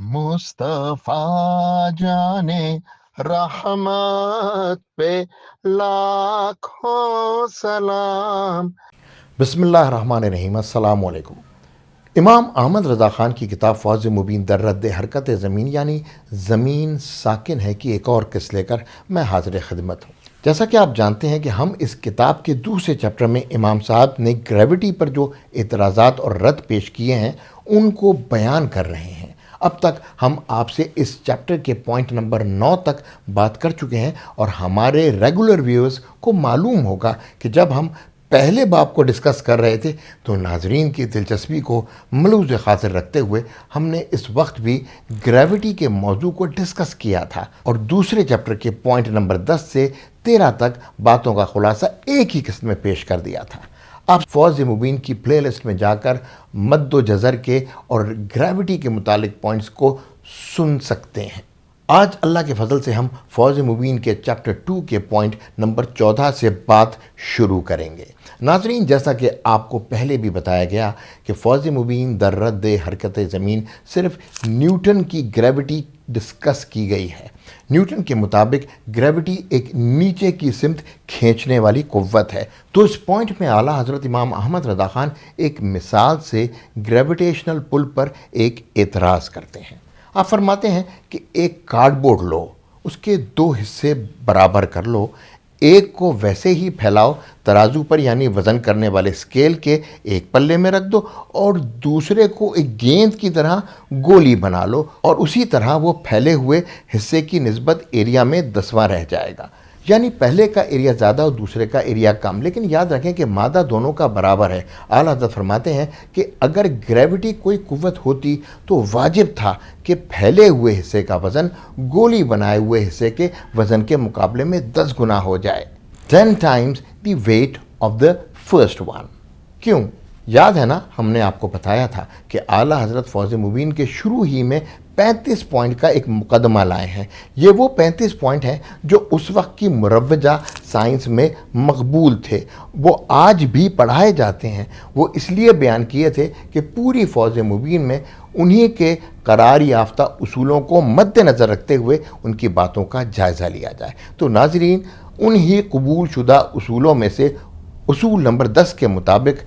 मुस्तफा जाने रहमत पे लाखों सलाम। बिस्मिल्लाहिर्रहमानिर्रहीम। अस्सलाम वालेकुम। इमाम अहमद रज़ा ख़ान की किताब फ़ौज़ मुबीन दर रद्द हरकत ज़मीन यानी ज़मीन साकिन है की एक और किस्त लेकर मैं हाज़िर खिदमत हूँ। जैसा कि आप जानते हैं कि हम इस किताब के दूसरे चैप्टर में इमाम साहब ने ग्रेविटी पर जो एतराज़ात और रद्द पेश किए हैं उनको बयान कर रहे हैं। अब तक हम आपसे इस चैप्टर के पॉइंट नंबर 9 तक बात कर चुके हैं और हमारे रेगुलर व्यूअर्स को मालूम होगा कि जब हम पहले बाब को डिस्कस कर रहे थे तो नाजरीन की दिलचस्पी को मलूज़ खातिर रखते हुए हमने इस वक्त भी ग्रेविटी के मौजू को डिस्कस किया था और दूसरे चैप्टर के पॉइंट नंबर 10 से 13 तक बातों का खुलासा एक ही किस्त में पेश कर दिया था। आप फ़ौज़ मुबीन की प्लेलिस्ट में जाकर मद्दो जज़र के और ग्रेविटी के मुतालिक पॉइंट्स को सुन सकते हैं। आज अल्लाह के फजल से हम फ़ौज़ मुबीन के चैप्टर 2 के पॉइंट नंबर 14 से बात शुरू करेंगे। नाज़रीन, जैसा कि आपको पहले भी बताया गया कि फ़ौज़ मुबीन दर रद्द हरकत ज़मीन सिर्फ न्यूटन की ग्रेविटी डिस्कस की गई है। न्यूटन के मुताबिक ग्रेविटी एक नीचे की सिमत खींचने वाली कुव्वत है। तो इस पॉइंट में आला हज़रत इमाम अहमद रज़ा ख़ान एक मिसाल से ग्रेविटेशनल पुल पर एक एतराज़ करते हैं। आप फरमाते हैं कि एक कार्डबोर्ड लो, उसके 2 हिस्से बराबर कर लो, एक को वैसे ही फैलाओ तराजू पर यानी वज़न करने वाले स्केल के एक पल्ले में रख दो और दूसरे को एक गेंद की तरह गोली बना लो और उसी तरह वो फैले हुए हिस्से की निस्बत एरिया में 10वां रह जाएगा। यानी पहले का एरिया ज़्यादा और दूसरे का एरिया कम, लेकिन याद रखें कि मादा दोनों का बराबर है। आला हज़रत फरमाते हैं कि अगर ग्रेविटी कोई कुव्वत होती तो वाजिब था कि फैले हुए हिस्से का वज़न गोली बनाए हुए हिस्से के वज़न के मुकाबले में 10 गुना हो जाए, 10 times the weight of the first one। क्यों? याद है ना, हमने आपको बताया था कि आला हज़रत फ़ौज़ मुबीन के शुरू ही में 35 पॉइंट का एक मुकदमा लाए हैं। ये वो 35 पॉइंट हैं जो उस वक्त की मुरव्वजा साइंस में मकबूल थे, वो आज भी पढ़ाए जाते हैं। वो इसलिए बयान किए थे कि पूरी फ़ौज़ मुबीन में उन्हीं के करार याफ्ता उसूलों को मद्देनज़र रखते हुए उनकी बातों का जायज़ा लिया जाए। तो नाज़रीन, उन्हीं कबूल शुदा उसूलों में से उसूल नंबर 10 के मुताबिक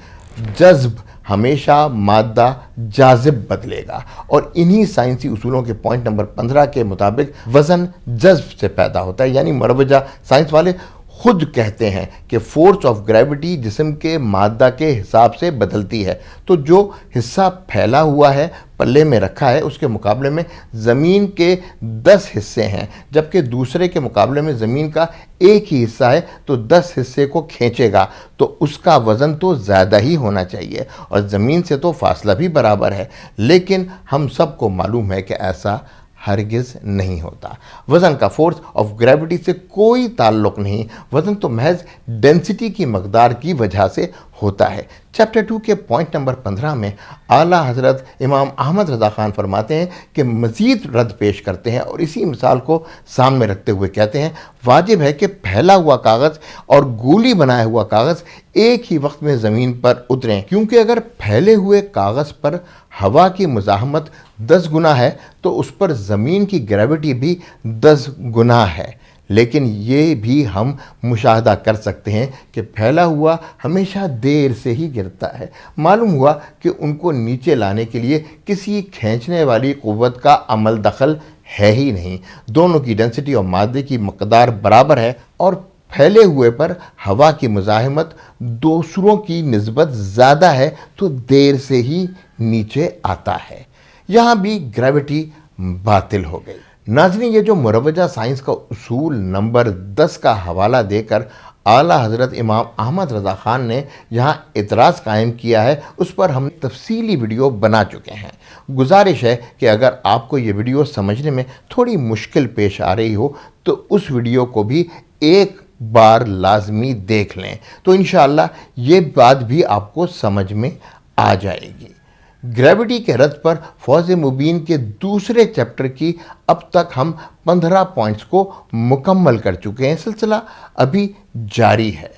जज्ब हमेशा मादा जाजिब बदलेगा और इन्हीं साइंसी उसूलों के पॉइंट नंबर 15 के मुताबिक वज़न जज्ब से पैदा होता है। यानी मरवजा साइंस वाले खुद कहते हैं कि फोर्स ऑफ ग्रेविटी जिस्म के मादा के हिसाब से बदलती है। तो जो हिस्सा फैला हुआ है, पल्ले में रखा है, उसके मुकाबले में ज़मीन के 10 हिस्से हैं, जबकि दूसरे के मुकाबले में ज़मीन का एक ही हिस्सा है, तो 10 हिस्से को खींचेगा तो उसका वज़न तो ज़्यादा ही होना चाहिए और ज़मीन से तो फासला भी बराबर है। लेकिन हम सबको मालूम है कि ऐसा हरगिज़ नहीं होता। वज़न का फोर्स ऑफ ग्रेविटी से कोई ताल्लुक़ नहीं, वज़न तो महज डेंसिटी की मकदार की वजह से होता है। चैप्टर 2 के पॉइंट नंबर 15 में आला हज़रत इमाम अहमद रज़ा ख़ान फरमाते हैं कि मज़ीद रद्द पेश करते हैं और इसी मिसाल को सामने रखते हुए कहते हैं, वाजिब है कि फैला हुआ कागज़ और गोली बनाया हुआ कागज़ एक ही वक्त में ज़मीन पर उतरें, क्योंकि अगर फैले हुए कागज़ पर हवा की मुज़ाहमत 10 गुना है तो उस पर ज़मीन की ग्रेविटी भी 10 गुना है। लेकिन ये भी हम मुशाहदा कर सकते हैं कि फैला हुआ हमेशा देर से ही गिरता है। मालूम हुआ कि उनको नीचे लाने के लिए किसी खींचने वाली क़ुव्वत का अमल दखल है ही नहीं। दोनों की डेंसिटी और मादे की मकदार बराबर है और फैले हुए पर हवा की मुज़ाहमत दूसरों की निस्बत ज़्यादा है तो देर से ही नीचे आता है। यहाँ भी ग्रेविटी बातिल हो गई। नाज़रीन, ये जो मुरवजा साइंस का उसूल नंबर 10 का हवाला देकर आला हज़रत इमाम अहमद रज़ा ख़ान ने यहाँ इतराज़ कायम किया है, उस पर हम तफसीली वीडियो बना चुके हैं। गुजारिश है कि अगर आपको ये वीडियो समझने में थोड़ी मुश्किल पेश आ रही हो तो उस वीडियो को भी एक बार लाजमी देख लें, तो इंशाअल्लाह ये बात भी आपको समझ में आ जाएगी। ग्रेविटी के रद्द पर फ़ौज़ मुबीन के दूसरे चैप्टर की अब तक हम 15 पॉइंट्स को मुकम्मल कर चुके हैं। सिलसिला अभी जारी है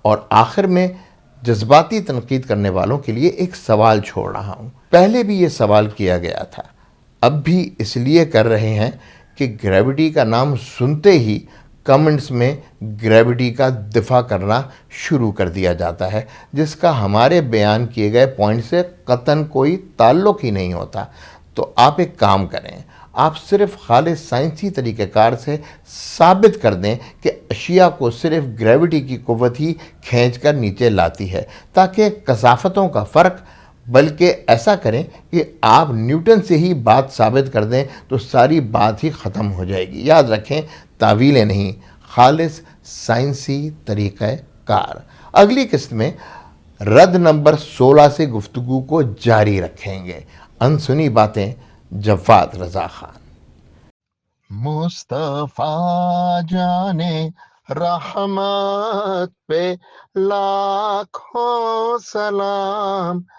और आखिर में जज्बाती तनकीद करने वालों के लिए एक सवाल छोड़ रहा हूँ। पहले भी ये सवाल किया गया था اب بھی اس لیے کر رہے ہیں کہ گریوٹی کا نام سنتے ہی کمنٹس میں گریوٹی کا دفاع کرنا شروع کر دیا جاتا ہے، جس کا ہمارے بیان کیے گئے پوائنٹ سے قطعاً کوئی تعلق ہی نہیں ہوتا۔ تو آپ ایک کام کریں، آپ صرف خالص سائنسی طریقہ کار سے ثابت کر دیں کہ اشیاء کو صرف گریوٹی کی قوت ہی کھینچ کر نیچے لاتی ہے، تاکہ کثافتوں کا فرق، بلکہ ایسا کریں کہ آپ نیوٹن سے ہی بات ثابت کر دیں تو ساری بات ہی ختم ہو جائے گی۔ یاد رکھیں، تعویلیں نہیں، خالص سائنسی طریقہ کار۔ اگلی قسط میں رد نمبر 16 سے گفتگو کو جاری رکھیں گے۔ انسنی باتیں، جواد رضا خان۔ مصطفیٰ جانے رحمت پہ لاکھوں سلام،